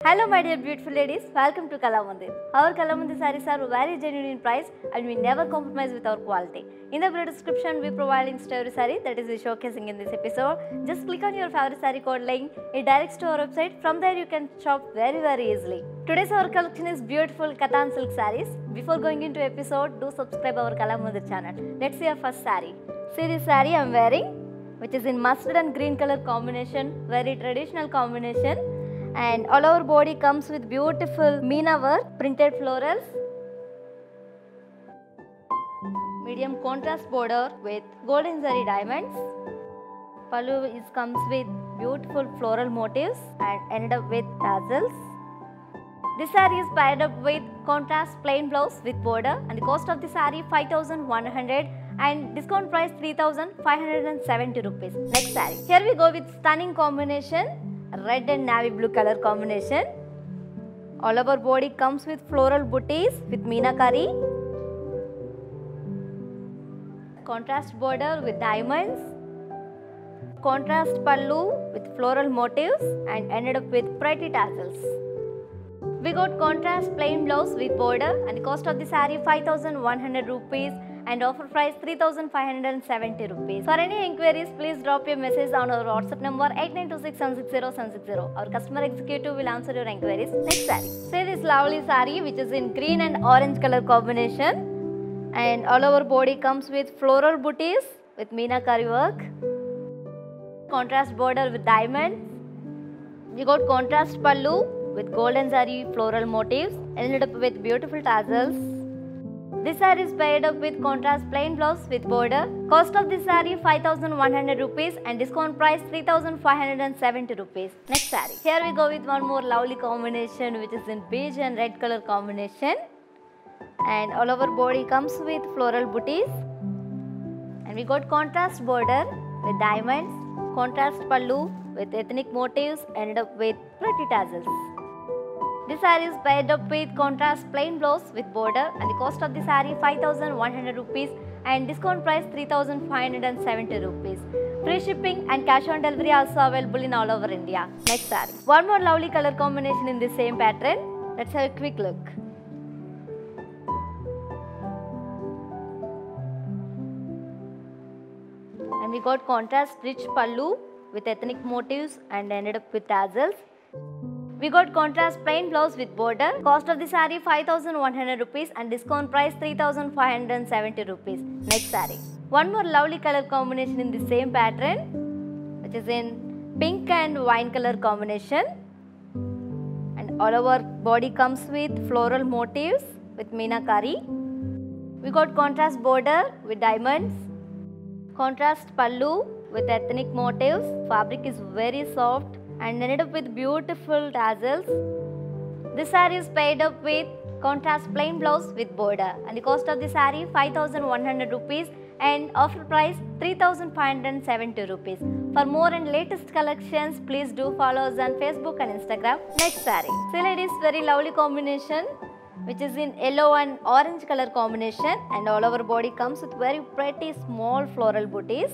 Hello my dear beautiful ladies, welcome to Kalamandir. Our Kalamandir sarees are very genuine in price and we never compromise with our quality. In the video description we provide links to every saree that is showcasing in this episode. Just click on your favorite saree code link, it directs to our website. From there you can shop very easily. Today's our collection is beautiful Kathan silk sarees. Before going into episode, do subscribe our Kalamandir channel. Let's see our first saree. See this saree I am wearing, which is in mustard and green color combination, very traditional combination. And all over body comes with beautiful meena work, printed florals, medium contrast border with golden zari diamonds. Pallu comes with beautiful floral motifs and ended up with tassels. This saree is paired up with contrast plain blouse with border, and the cost of the saree 5,100 and discount price 3,570 rupees. Next saree. Here we go with stunning combination, red and navy blue color combination. All over body comes with floral booties with meenakari, contrast border with diamonds, contrast pallu with floral motifs and ended up with pretty tassels. We got contrast plain blouse with border, and the cost of the saree 5,100 rupees and offer price 3,570 rupees. For any inquiries, please drop your message on our WhatsApp number 8926760760. Our customer executive will answer your inquiries. Next saree. See this lovely saree which is in green and orange color combination, and all over body comes with floral booties with meenakari work, contrast border with diamonds. We got contrast pallu with golden zari floral motifs, ended up with beautiful tassels. This saree is paired up with contrast plain blouse with border. Cost of this saree 5,100 rupees and discount price 3,570 rupees. Next saree. Here we go with one more lovely combination which is in beige and red color combination, and all over body comes with floral booties, and we got contrast border with diamonds, contrast pallu with ethnic motifs, ended up with pretty tassels. This saree is paired up with contrast plain blouse with border, and the cost of the saree 5,100 rupees and discount price 3,570 rupees. Free shipping and cash on delivery also available in all over India. Next saree. One more lovely color combination in the same pattern. Let's have a quick look. And we got contrast rich pallu with ethnic motifs and ended up with tassels. We got contrast plain blouse with border. Cost of the saree 5,100 rupees and discount price 3,570 rupees. Next saree. One more lovely color combination in the same pattern, which is in pink and wine color combination, and all over body comes with floral motifs with meenakari. We got contrast border with diamonds, contrast pallu with ethnic motifs. Fabric is very soft and ended up with beautiful tassels. This saree is paired up with contrast plain blouse with border, and the cost of the saree 5,100 rupees and offer price 3,570 rupees. For more and latest collections, please do follow us on Facebook and Instagram. Next saree. See ladies, very lovely combination which is in yellow and orange color combination, and all over body comes with very pretty small floral booties.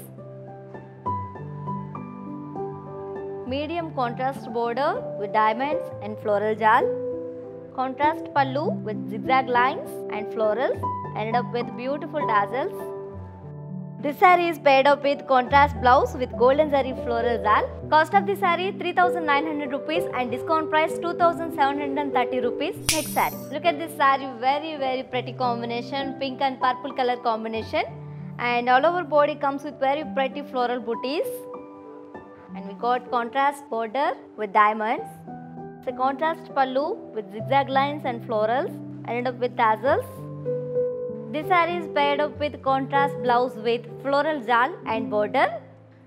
Medium contrast border with diamonds and floral jal, contrast pallu with zigzag lines and florals, ended up with beautiful tassels. This saree is paired up with contrast blouse with golden zari floral jal. Cost of the saree 3,900 rupees and discount price 2,730 rupees. Next saree. Look at this saree, very pretty combination, pink and purple color combination, and all over body comes with very pretty floral booties. And we got contrast border with diamonds. It's a contrast pallu with zigzag lines and florals, ended up with tassels. This saree is paired up with contrast blouse with floral jal and border,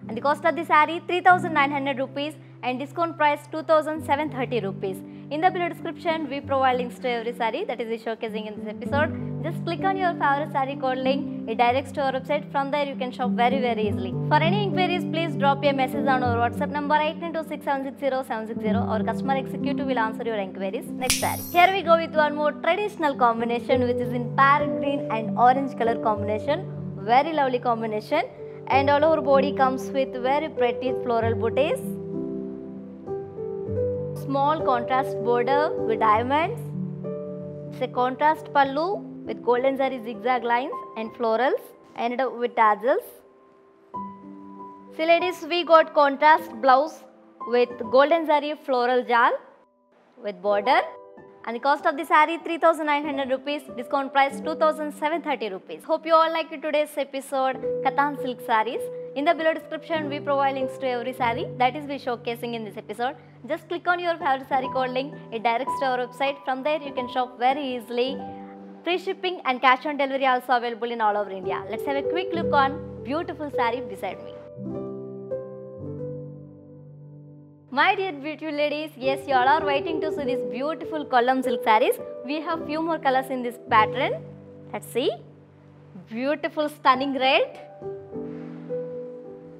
and the cost of the saree 3,900 rupees and discount price 2,730 rupees. In the below description, we provide links to every saree that is showcasing in this episode. Just click on your favorite saree code link, it directs to our website. From there you can shop very easily. For any inquiries, please drop your message on our WhatsApp number 8926760760. Our customer executive will answer your inquiries. Next saree. Here we go with one more traditional combination which is in parrot green and orange color combination. Very lovely combination, and all over body comes with very pretty floral booties. small contrast border with diamonds. It's a contrast pallu with golden zari zigzag lines and florals, ended up with tassels. See ladies, we got contrast blouse with golden zari floral jal with border, and the cost of the saree 3,900 rupees, discount price 2,730 rupees. Hope you all liked today's episode Kathan silk sarees. In the below description we provide links to every saree that is we showcasing in this episode. Just click on your favorite saree code link, it directs to our website. From there you can shop very easily. Free shipping and cash on delivery also available in all over India. Let's have a quick look on beautiful saree beside me. My dear beautiful ladies, yes, you all are waiting to see these beautiful column silk sarees. We have few more colors in this pattern. Let's see. Beautiful stunning red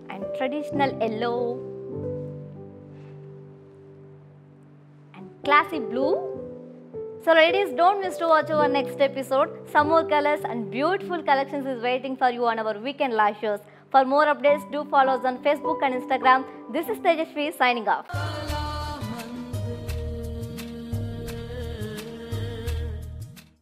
and traditional yellow and classy blue. So ladies, don't miss to watch our next episode. Some more colors and beautiful collections is waiting for you on our weekend live shows. For more updates, do follow us on Facebook and Instagram. This is Tejasvi signing off.